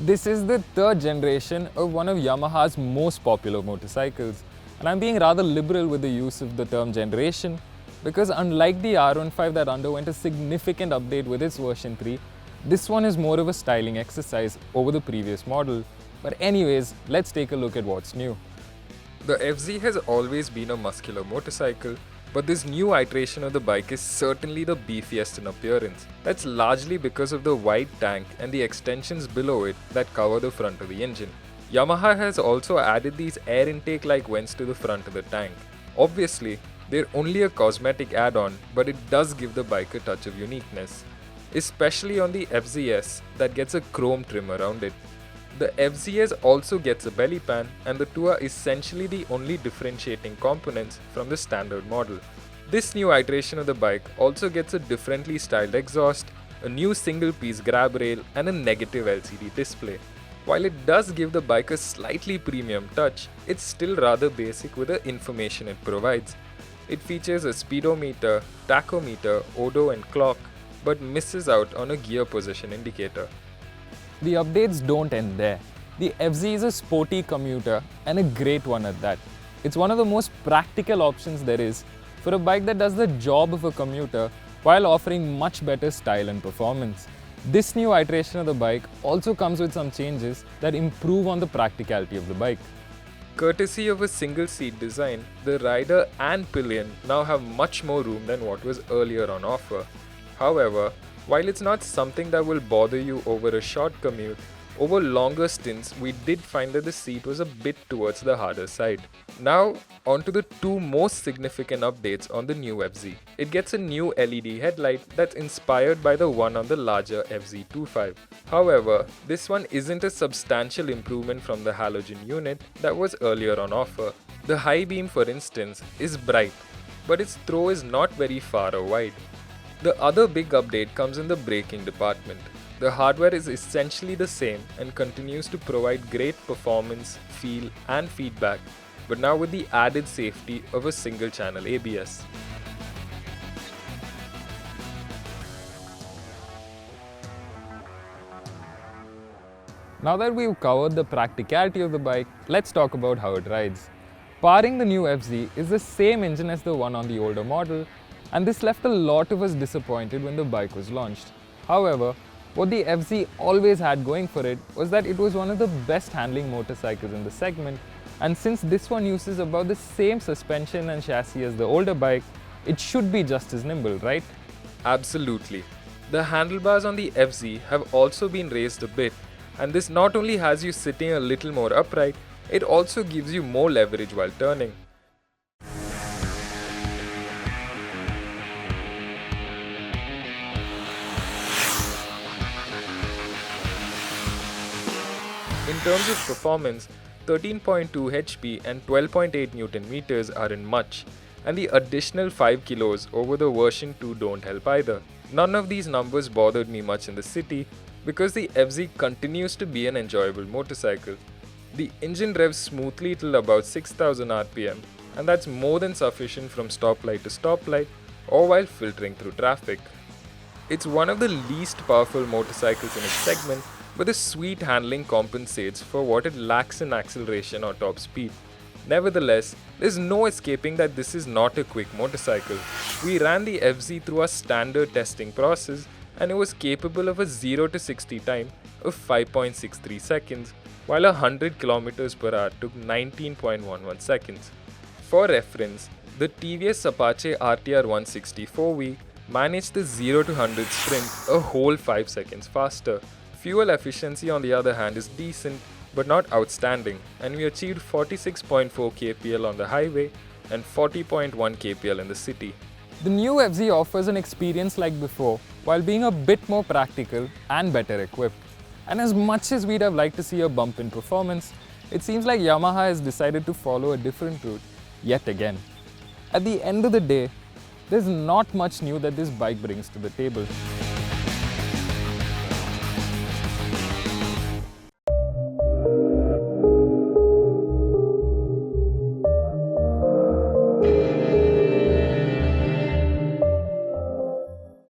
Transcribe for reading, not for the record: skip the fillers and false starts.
This is the third generation of one of Yamaha's most popular motorcycles, and I'm being rather liberal with the use of the term generation because unlike the R15 that underwent a significant update with its version 3, this one is more of a styling exercise over the previous model. But anyways, let's take a look at what's new. The FZ has always been a muscular motorcycle, but this new iteration of the bike is certainly the beefiest in appearance. That's largely because of the wide tank and the extensions below it that cover the front of the engine. Yamaha has also added these air intake like vents to the front of the tank. Obviously, they're only a cosmetic add-on, but it does give the bike a touch of uniqueness, especially on the FZS that gets a chrome trim around it. The FZS also gets a belly pan, and the two are essentially the only differentiating components from the standard model. This new iteration of the bike also gets a differently styled exhaust, a new single-piece grab rail, and a negative LCD display. While it does give the bike a slightly premium touch, it's still rather basic with the information it provides. It features a speedometer, tachometer, odo, and clock, but misses out on a gear position indicator. The updates don't end there. The FZ is a sporty commuter and a great one at that. It's one of the most practical options there is for a bike that does the job of a commuter while offering much better style and performance. This new iteration of the bike also comes with some changes that improve on the practicality of the bike. Courtesy of a single seat design, the rider and pillion now have much more room than what was earlier on offer. However, while it's not something that will bother you over a short commute, over longer stints we did find that the seat was a bit towards the harder side. Now, on to the two most significant updates on the new FZ. It gets a new LED headlight that's inspired by the one on the larger FZ25. However, this one isn't a substantial improvement from the halogen unit that was earlier on offer. The high beam, for instance, is bright, but its throw is not very far or wide. The other big update comes in the braking department. The hardware is essentially the same and continues to provide great performance, feel, and feedback, but now with the added safety of a single channel ABS. Now that we've covered the practicality of the bike, let's talk about how it rides. Powering the new FZ is the same engine as the one on the older model, and this left a lot of us disappointed when the bike was launched. However, what the FZ always had going for it was that it was one of the best handling motorcycles in the segment, and since this one uses about the same suspension and chassis as the older bike, it should be just as nimble, right? Absolutely. The handlebars on the FZ have also been raised a bit, and this not only has you sitting a little more upright, it also gives you more leverage while turning. In terms of performance, 13.2 HP and 12.8 Newton meters are in much, and the additional 5 kilos over the version 2 don't help either. None of these numbers bothered me much in the city because the FZ continues to be an enjoyable motorcycle. The engine revs smoothly till about 6000 RPM, and that's more than sufficient from stoplight to stoplight or while filtering through traffic. It's one of the least powerful motorcycles in its segment, but the sweet handling compensates for what it lacks in acceleration or top speed. Nevertheless, there's no escaping that this is not a quick motorcycle. We ran the FZ through our standard testing process, and it was capable of a 0 to 60 time of 5.63 seconds, while 100 km per hour took 19.11 seconds. For reference, the TVS Apache RTR 160 4V managed the 0 to 100 sprint a whole 5 seconds faster. Fuel efficiency on the other hand is decent but not outstanding, and we achieved 46.4 kpl on the highway and 40.1 kpl in the city. The new FZ offers an experience like before while being a bit more practical and better equipped. And as much as we'd have liked to see a bump in performance, it seems like Yamaha has decided to follow a different route yet again. At the end of the day, there's not much new that this bike brings to the table.